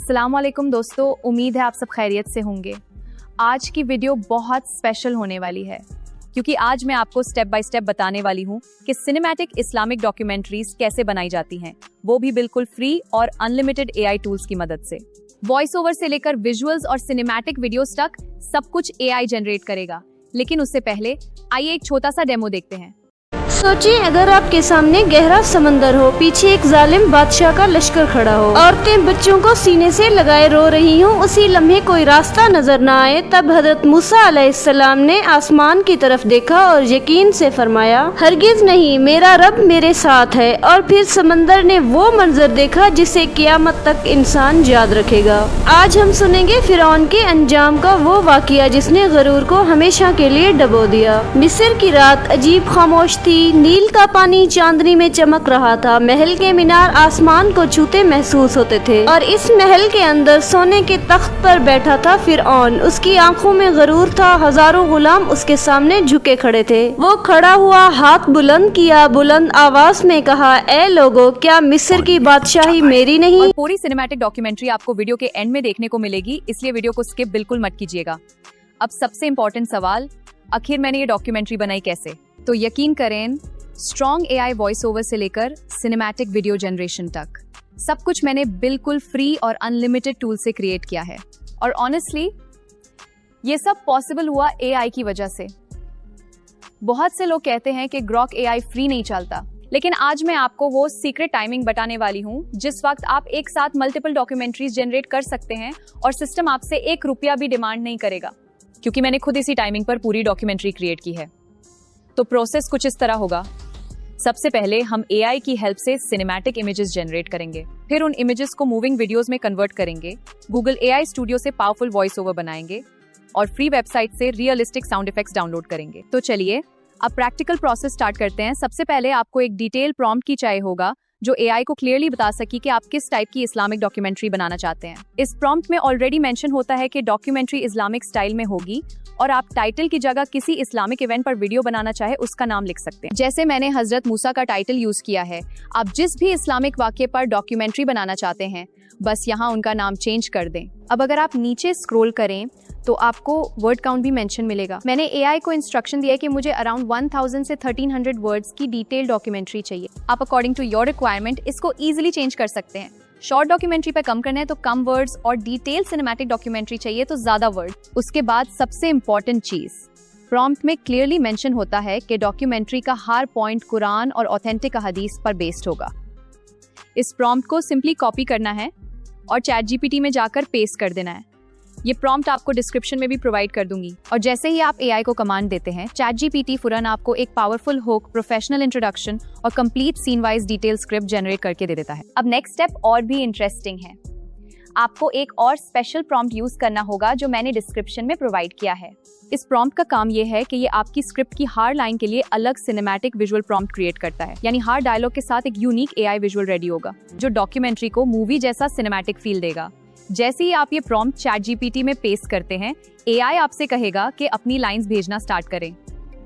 अस्सलाम वालेकुम दोस्तों, उम्मीद है आप सब खैरियत से होंगे। आज की वीडियो बहुत स्पेशल होने वाली है क्योंकि आज मैं आपको स्टेप बाय स्टेप बताने वाली हूँ कि सिनेमैटिक इस्लामिक डॉक्यूमेंट्रीज कैसे बनाई जाती हैं, वो भी बिल्कुल फ्री और अनलिमिटेड एआई टूल्स की मदद से। वॉइस ओवर से लेकर विजुअल्स और सिनेमैटिक वीडियोस तक सब कुछ एआई जनरेट करेगा। लेकिन उससे पहले आइए एक छोटा सा डेमो देखते हैं। सोचिए अगर आपके सामने गहरा समंदर हो, पीछे एक जालिम बादशाह का लश्कर खड़ा हो, औरतें बच्चों को सीने से लगाए रो रही हों, उसी लम्हे कोई रास्ता नजर न आए, तब हजरत मूसा अलैहिस्सलाम ने आसमान की तरफ देखा और यकीन से फरमाया, हरगिज नहीं, मेरा रब मेरे साथ है। और फिर समंदर ने वो मंजर देखा जिसे क़यामत तक इंसान याद रखेगा। आज हम सुनेंगे फिरौन के अंजाम का वो वाक़या जिसने गरूर को हमेशा के लिए डबो दिया। मिस्र की रात अजीब खामोश थी, नील का पानी चांदनी में चमक रहा था, महल के मीनार आसमान को छूते महसूस होते थे और इस महल के अंदर सोने के तख्त पर बैठा था फिरौन। उसकी आंखों में गरूर था, हजारों गुलाम उसके सामने झुके खड़े थे। वो खड़ा हुआ, हाथ बुलंद किया, बुलंद आवाज में कहा, ए लोगो, क्या मिस्र की बादशाही मेरी नहीं? और पूरी सिनेमैटिक डॉक्यूमेंट्री आपको वीडियो के एंड में देखने को मिलेगी, इसलिए वीडियो को स्किप बिल्कुल मत कीजिएगा। अब सबसे इम्पोर्टेंट सवाल, आखिर मैंने ये डॉक्यूमेंट्री बनाई कैसे? तो यकीन करें, स्ट्रॉन्ग एआई वॉइस ओवर से लेकर सिनेमैटिक वीडियो जनरेशन तक सब कुछ मैंने बिल्कुल फ्री और अनलिमिटेड टूल से क्रिएट किया है। और ऑनेस्टली ये सब पॉसिबल हुआ एआई की वजह से। बहुत से लोग कहते हैं कि ग्रॉक एआई फ्री नहीं चलता, लेकिन आज मैं आपको वो सीक्रेट टाइमिंग बताने वाली हूँ जिस वक्त आप एक साथ मल्टीपल डॉक्यूमेंट्रीज जनरेट कर सकते हैं और सिस्टम आपसे ₹1 भी डिमांड नहीं करेगा, क्योंकि मैंने खुद इसी टाइमिंग पर पूरी डॉक्यूमेंट्री क्रिएट की है। तो प्रोसेस कुछ इस तरह होगा। सबसे पहले हम एआई की हेल्प से सिनेमैटिक इमेजेस जनरेट करेंगे, फिर उन इमेजेस को मूविंग वीडियोस में कन्वर्ट करेंगे, गूगल एआई स्टूडियो से पावरफुल वॉइस ओवर बनाएंगे और फ्री वेबसाइट से रियलिस्टिक साउंड इफेक्ट्स डाउनलोड करेंगे। तो चलिए अब प्रैक्टिकल प्रोसेस स्टार्ट करते हैं। सबसे पहले आपको एक डिटेल प्रॉम्प्ट की चाहिए होगा जो एआई को क्लियरली बता सके कि आप किस टाइप की इस्लामिक डॉक्यूमेंट्री बनाना चाहते हैं। इस प्रॉम्प्ट में ऑलरेडी मेंशन होता है कि डॉक्यूमेंट्री इस्लामिक स्टाइल में होगी और आप टाइटल की जगह किसी इस्लामिक इवेंट पर वीडियो बनाना चाहे उसका नाम लिख सकते हैं। जैसे मैंने हजरत मूसा का टाइटल यूज किया है। आप जिस भी इस्लामिक वाक्य पर डॉक्यूमेंट्री बनाना चाहते हैं बस यहाँ उनका नाम चेंज कर दें। अब अगर आप नीचे स्क्रॉल करें तो आपको वर्ड काउंट भी मेंशन मिलेगा। मैंने एआई को इंस्ट्रक्शन दिया है कि मुझे अराउंड 1000 से 1300 वर्ड्स की डिटेल डॉक्यूमेंट्री चाहिए। आप अकॉर्डिंग टू योर रिक्वायरमेंट इसको इजीली चेंज कर सकते हैं। शॉर्ट डॉक्यूमेंट्री पे कम करना है तो कम वर्ड्स, और डिटेल सिनेमैटिक डॉक्यूमेंट्री चाहिए तो ज्यादा वर्ड। उसके बाद सबसे इम्पोर्टेंट चीज, प्रॉम्प्ट में क्लियरली मेंशन होता है कि डॉक्यूमेंट्री का हर पॉइंट कुरान और ऑथेंटिक हदीस पर बेस्ड होगा। इस प्रॉम्प्ट को सिंपली कॉपी करना है और चैट जीपीटी में जाकर पेस्ट कर देना है। ये प्रॉम्प्ट आपको डिस्क्रिप्शन में भी प्रोवाइड कर दूंगी। और जैसे ही आप एआई को कमांड देते हैं, चैट जीपीटी फौरन आपको एक पावरफुल हुक, प्रोफेशनल इंट्रोडक्शन और complete scene wise detail script generate करके दे देता है। अब नेक्स्ट स्टेप और भी इंटरेस्टिंग है। आपको एक और स्पेशल प्रॉम्प्ट यूज करना होगा जो मैंने डिस्क्रिप्शन में प्रोवाइड किया है। इस प्रॉम्प्ट का काम ये है कि ये आपकी स्क्रिप्ट की हर लाइन के लिए अलग सिनेमैटिक विजुअल प्रॉम्प्ट क्रिएट करता है। यानी हर डायलॉग के साथ एक यूनिक एआई विजुअल रेडी होगा जो डॉक्यूमेंट्री को मूवी जैसा सिनेमैटिक फील देगा। जैसे ही आप ये प्रॉम्प्ट चैट जीपीटी में पेस्ट करते हैं, एआई आपसे कहेगा कि अपनी लाइंस भेजना स्टार्ट करें।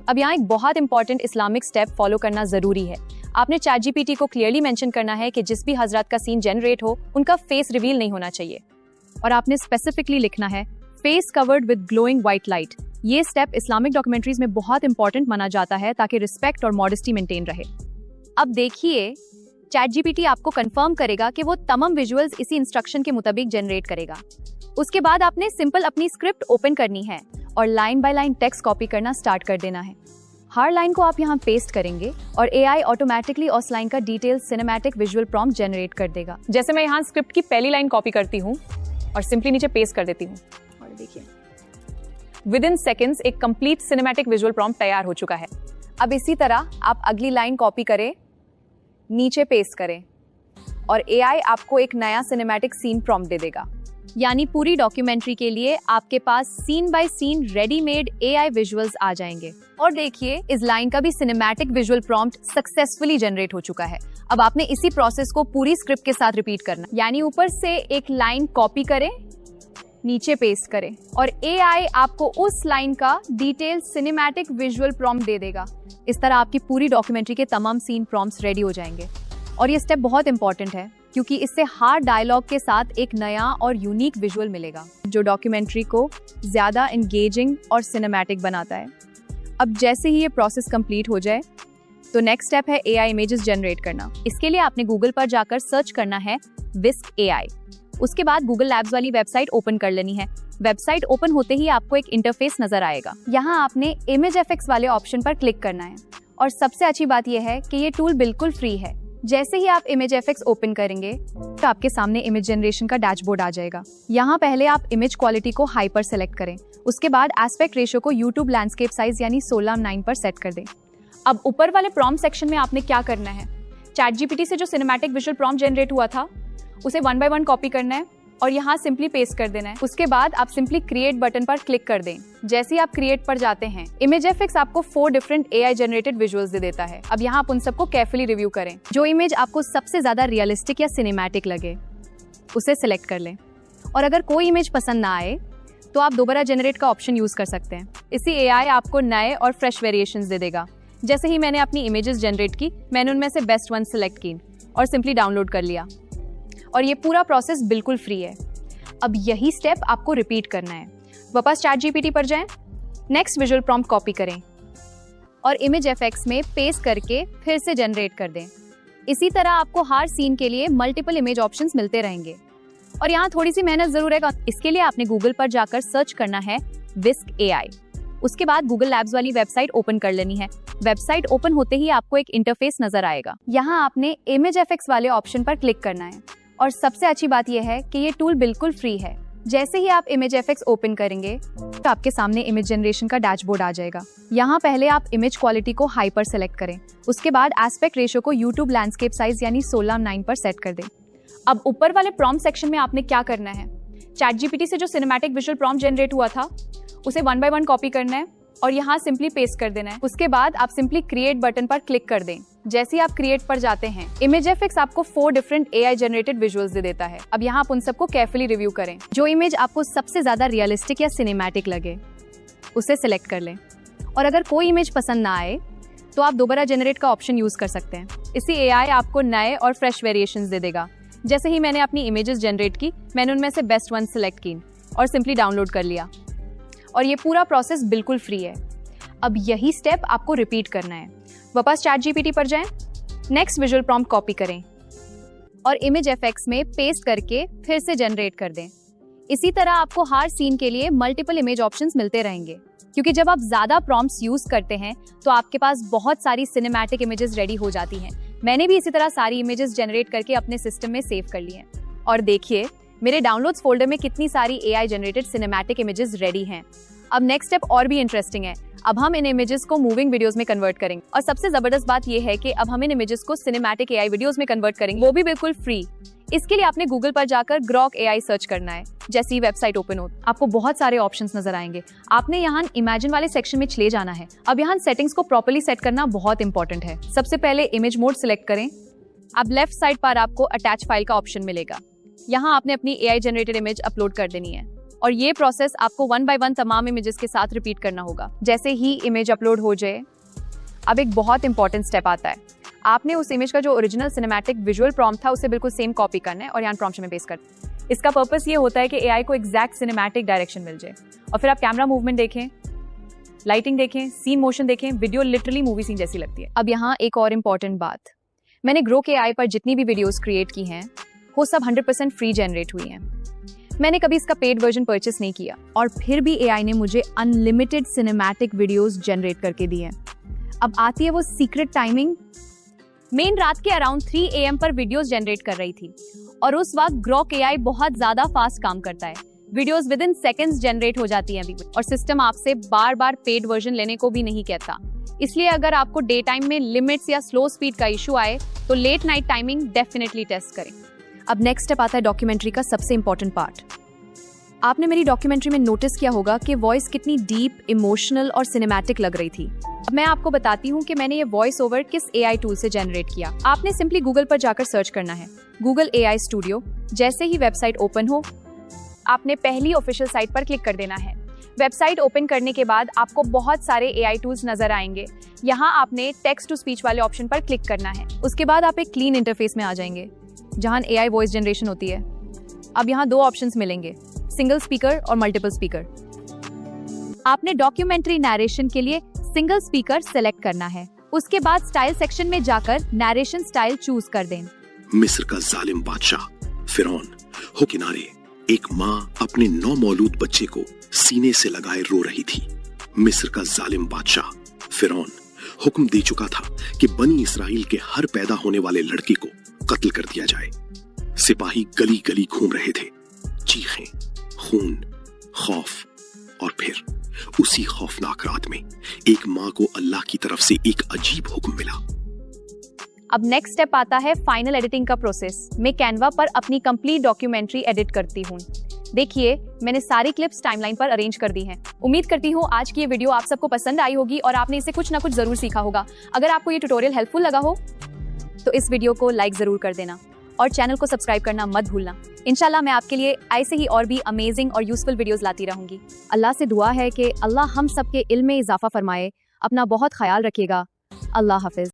अब यहाँ एक बहुत इंपॉर्टेंट इस्लामिक स्टेप फॉलो करना जरूरी है। आपने चैट जीपीटी को क्लियरली मेंशन करना है कि जिस भी हजरत का सीन जनरेट हो उनका फेस रिवील नहीं होना चाहिए, और आपने स्पेसिफिकली लिखना है face covered with glowing white light. ये स्टेप इस्लामिक डॉक्यूमेंट्रीज में बहुत इंपॉर्टेंट माना जाता है ताकि रिस्पेक्ट और मॉडेस्टी मेंटेन रहे। अब देखिए, चैट जीपीटी आपको कंफर्म करेगा कि वो तमाम विजुअल्स इसी इंस्ट्रक्शन के मुताबिक जनरेट करेगा। उसके बाद आपने सिंपल अपनी स्क्रिप्ट ओपन करनी है और line by line text copy करना स्टार्ट कर देना है। हर लाइन को आप यहाँ पेस्ट करेंगे और एआई ऑटोमेटिकली उस लाइन का detail cinematic visual prompt generate कर देगा। जैसे मैं यहाँ स्क्रिप्ट की पहली लाइन कॉपी करती हूँ और सिंपली नीचे पेस्ट कर देती हूँ, और देखिए विद इन सेकेंड्स एक कंप्लीट सिनेमैटिक विजुअल प्रॉम्प्ट तैयार हो चुका है। अब इसी तरह आप अगली लाइन कॉपी करें, नीचे पेस्ट करें और एआई आपको एक नया सिनेमैटिक सीन प्रॉम्प्ट दे देगा। यानी पूरी डॉक्यूमेंट्री के लिए आपके पास scene by scene readymade AI visuals आ जाएंगे। और देखिए, इस लाइन का भी cinematic visual prompt successfully generate हो चुका है। अब आपने इसी प्रोसेस को पूरी स्क्रिप्ट के साथ रिपीट करना। यानी ऊपर से एक लाइन कॉपी करें, नीचे पेस्ट करें और एआई आपको उस लाइन का डिटेल सिनेमैटिक विजुअल प्रॉम्प्ट दे देगा। इस तरह आपकी पूरी डॉक्यूमेंट्री के तमाम सीन प्रॉम्प्ट्स रेडी हो जाएंगे। और ये स्टेप बहुत इंपॉर्टेंट है क्योंकि इससे हार्ड डायलॉग के साथ एक नया और यूनिक विजुअल मिलेगा जो डॉक्यूमेंट्री को ज्यादा एंगेजिंग और सिनेमैटिक बनाता है। अब जैसे ही ये प्रोसेस कंप्लीट हो जाए तो नेक्स्ट स्टेप है AI इमेजेस जनरेट करना। इसके लिए आपने गूगल पर जाकर सर्च करना है Whisk AI। उसके बाद गूगल लैब्स वाली वेबसाइट ओपन कर लेनी है। वेबसाइट ओपन होते ही आपको एक इंटरफेस नजर आएगा। यहाँ आपने इमेज एफेक्ट्स वाले ऑप्शन पर क्लिक करना है और सबसे अच्छी बात यह है कि ये टूल बिल्कुल फ्री है। जैसे ही आप इमेज एफेक्ट्स ओपन करेंगे तो आपके सामने इमेज जनरेशन का डैशबोर्ड आ जाएगा। यहाँ पहले आप इमेज क्वालिटी को हाई पर सेलेक्ट करें। उसके बाद एस्पेक्ट रेशियो को YouTube लैंडस्केप साइज यानी 16:9 पर सेट कर दें। अब ऊपर वाले प्रॉम्प्ट सेक्शन में आपने क्या करना है, ChatGPT से जो सिनेमैटिक विजुअल प्रॉम्प्ट जनरेट हुआ था उसे 1 by 1 कॉपी करना है और यहाँ सिंपली पेस्ट कर देना है। उसके बाद आप सिंपली क्रिएट बटन पर क्लिक कर दें। जैसे ही आप क्रिएट पर जाते हैं इमेज एफेक्ट्स आपको 4 डिफरेंट AI जनरेटेड विजुअल्स दे देता है। अब यहाँ आप उन सबको केयरफुली रिव्यू करें। जो इमेज आपको सबसे ज्यादा रियलिस्टिक या सिनेमैटिक लगे उसे सिलेक्ट कर लें और अगर कोई इमेज पसंद ना आए तो आप दोबारा जनरेट का ऑप्शन यूज कर सकते हैं। इसी AI आपको नए और फ्रेश वेरिएशंस दे देगा। जैसे ही मैंने अपनी इमेजेस जनरेट की, मैंने उनमें से बेस्ट वन सिलेक्ट की और सिंपली डाउनलोड कर लिया और ये पूरा प्रोसेस बिल्कुल फ्री है। अब यही स्टेप आपको रिपीट करना है। वापस ChatGPT पर जाएं, नेक्स्ट विजुअल प्रॉम्प्ट कॉपी करें और इमेज एफेक्ट्स में पेस्ट करके फिर से जनरेट कर दें। इसी तरह आपको हर सीन के लिए मल्टीपल इमेज ऑप्शंस मिलते रहेंगे और यहाँ थोड़ी सी मेहनत जरूर है। इसके लिए आपने गूगल पर जाकर सर्च करना है Whisk AI। उसके बाद गूगल लैब्स वाली वेबसाइट ओपन कर लेनी है। वेबसाइट ओपन होते ही आपको एक इंटरफेस नजर आएगा। यहाँ आपने इमेज एफेक्ट्स वाले ऑप्शन पर क्लिक करना है और सबसे अच्छी बात यह है कि ये टूल बिल्कुल फ्री है। जैसे ही आप इमेज एफेक्ट्स ओपन करेंगे तो आपके सामने इमेज जनरेशन का डैशबोर्ड आ जाएगा। यहाँ पहले आप इमेज क्वालिटी को हाई पर सेलेक्ट करें। उसके बाद एस्पेक्ट रेशियो को YouTube लैंडस्केप साइज यानी 16:9 पर सेट कर दें। अब ऊपर वाले प्रॉम्प्ट सेक्शन में आपने क्या करना है, ChatGPT से जो सिनेमैटिक विजुअल प्रॉम्प्ट जनरेट हुआ था उसे 1 by 1 कॉपी करना है और यहाँ सिंपली पेस्ट कर देना है। उसके बाद आप सिंपली क्रिएट बटन पर क्लिक कर दें। जैसे ही आप क्रिएट पर जाते हैं इमेज एफेक्ट्स आपको 4 डिफरेंट AI जनरेटेड विजुअल्स दे देता है। अब यहाँ आप उन सबको केयरफुली रिव्यू करें। जो इमेज आपको सबसे ज्यादा रियलिस्टिक या सिनेमैटिक लगे उसे सिलेक्ट कर लें और अगर कोई इमेज पसंद ना आए तो आप दोबारा जनरेट का ऑप्शन यूज कर सकते हैं। इसी AI आपको नए और फ्रेश वेरिएशंस दे देगा। जैसे ही मैंने अपनी इमेजेस जनरेट की, मैंने उनमें से बेस्ट वन सिलेक्ट की और सिंपली डाउनलोड कर लिया और ये पूरा प्रोसेस बिल्कुल फ्री है। अब यही स्टेप आपको रिपीट करना है। वापस ChatGPT पर जाएं, नेक्स्ट विजुअल प्रॉम्प्ट कॉपी करें और इमेज एफेक्ट्स में पेस्ट करके फिर से जनरेट कर दें। इसी तरह आपको हर सीन के लिए मल्टीपल इमेज ऑप्शंस मिलते रहेंगे, क्योंकि जब आप ज्यादा प्रॉम्प्ट्स यूज करते हैं तो आपके पास बहुत सारी सिनेमैटिक इमेजेस रेडी हो जाती हैं। मैंने भी इसी तरह सारी इमेजेस जनरेट करके अपने सिस्टम में सेव कर ली हैं और देखिए मेरे डाउनलोड्स फोल्डर में कितनी सारी AI generated cinematic images ready हैं। अब नेक्स्ट स्टेप और भी इंटरेस्टिंग है। अब हम इन इमेजेस को मूविंग वीडियोस में कन्वर्ट करेंगे और सबसे जबरदस्त बात यह है कि अब हम इन इमेजेस को सिनेमैटिक AI वीडियोस में कन्वर्ट करेंगे, वो भी बिल्कुल फ्री। इसके लिए आपने गूगल पर जाकर Grok AI सर्च करना है। जैसे ही वेबसाइट ओपन हो आपको बहुत सारे ऑप्शंस नजर आएंगे। आपने यहाँ इमेजिन वाले सेक्शन में चले जाना है। अब यहाँ सेटिंग्स को प्रॉपर्ली सेट करना बहुत इंपॉर्टेंट है। सबसे पहले इमेज मोड सिलेक्ट करें। अब लेफ्ट साइड पर आपको अटैच फाइल का ऑप्शन मिलेगा। यहाँ आपने अपनी AI जनरेटेड इमेज अपलोड कर देनी है और ये प्रोसेस आपको 1 by 1 तमाम इमेजेस के साथ रिपीट करना होगा। जैसे ही इमेज अपलोड हो जाए अब एक बहुत इंपॉर्टेंट स्टेप आता है। आपने उस इमेज का जो ओरिजिनल सिनेमैटिक विजुअल प्रॉम्प्ट था उसे बिल्कुल सेम कॉपी करना है और यहाँ प्रॉम्प्ट में पेस्ट करना है। इसका पर्पस ये होता है कि AI को एग्जैक्ट सिनेमैटिक डायरेक्शन मिल जाए और फिर आप कैमरा मूवमेंट देखें, लाइटिंग देखें, सीन मोशन देखें, वीडियो लिटरली मूवी सीन जैसी लगती है। अब यहाँ एक और इम्पॉर्टेंट बात, मैंने Grok AI पर जितनी भी वीडियोस क्रिएट की हैं वो सब 100% फ्री जनरेट हुई हैं। मैंने कभी इसका पेड वर्जन परचेस नहीं किया और फिर भी AI ने मुझे अनलिमिटेड सिनेमैटिक वीडियोस जनरेट करके दी हैं। अब आती है वो सीक्रेट टाइमिंग। मैं रात के अराउंड 3 AM पर वीडियोस जनरेट कर रही थी और उस वक्त Grok AI बहुत ज्यादा फास्ट काम करता है। Videos with in seconds generate हो जाती हैं अभी और सिस्टम आपसे बार बार पेड वर्जन लेने को भी नहीं कहता। इसलिए अगर आपको डे टाइम में लिमिट्स या स्लो स्पीड का इशू आए तो late night timing definitely test करें। अब नेक्स्ट स्टेप आता है डॉक्यूमेंट्री का सबसे इंपॉर्टेंट पार्ट। आपने मेरी डॉक्यूमेंट्री में नोटिस किया होगा कि वॉइस कितनी डीप, इमोशनल और सिनेमैटिक लग रही थी। अब मैं आपको बताती हूँ कि मैंने ये वॉइस ओवर किस AI टूल से जनरेट किया। आपने सिंपली गूगल पर जाकर सर्च करना है गूगल AI स्टूडियो। जैसे ही वेबसाइट ओपन हो आपने पहली ऑफिशियल साइट पर क्लिक कर देना है। वेबसाइट ओपन करने के बाद आपको बहुत सारे AI टूल्स नजर आएंगे। यहाँ आपने टेक्स्ट टू स्पीच वाले ऑप्शन पर क्लिक करना है। उसके बाद आप एक क्लीन इंटरफेस में आ जाएंगे। जहां AI वॉइस जनरेशन होती है। अब यहाँ 2 ऑप्शंस मिलेंगे, सिंगल स्पीकर और मल्टीपल स्पीकर। आपने डॉक्यूमेंट्री नैरेशन के लिए सिंगल स्पीकर सेलेक्ट करना है। उसके बाद स्टाइल सेक्शन में जाकर नैरेशन स्टाइल चूज कर दें। मिस्र का जालिम बादशाह फिरौन हो किनारे एक माँ अपने नौमौलूद बच्चे को सीने से लगाए रो रही थी। मिस्र का जालिम बादशाह फिरौन हुक्म दे चुका था कि बनी इसराइल के हर पैदा होने वाले लड़के को कत्ल कर दिया जाए। सिपाही गली गली घूम रहे थे, चीखें, खून, खौफ और फिर उसी खौफनाक रात में एक माँ को अल्लाह की तरफ से एक अजीब हुक्म मिला। अब नेक्स्ट स्टेप आता है फाइनल एडिटिंग का प्रोसेस। मैं कैनवा पर अपनी कंप्लीट डॉक्यूमेंट्री एडिट करती हूँ। देखिए, मैंने सारी क्लिप्स टाइमलाइन पर अरेंज कर दी हैं। उम्मीद करती हूँ आज की ये वीडियो आप सबको पसंद आई होगी और आपने इसे कुछ ना कुछ जरूर सीखा होगा। अगर आपको ये ट्यूटोरियल हेल्पफुल लगा हो तो इस वीडियो को लाइक जरूर कर देना और चैनल को सब्सक्राइब करना मत भूलना। इंशाल्लाह मैं आपके लिए ऐसे ही और भी अमेजिंग और यूजफुल वीडियोस लाती रहूंगी। अल्लाह से दुआ है कि अल्लाह हम सबके इल्म में इजाफा फरमाए। अपना बहुत ख्याल रखिएगा। अल्लाह हाफिज।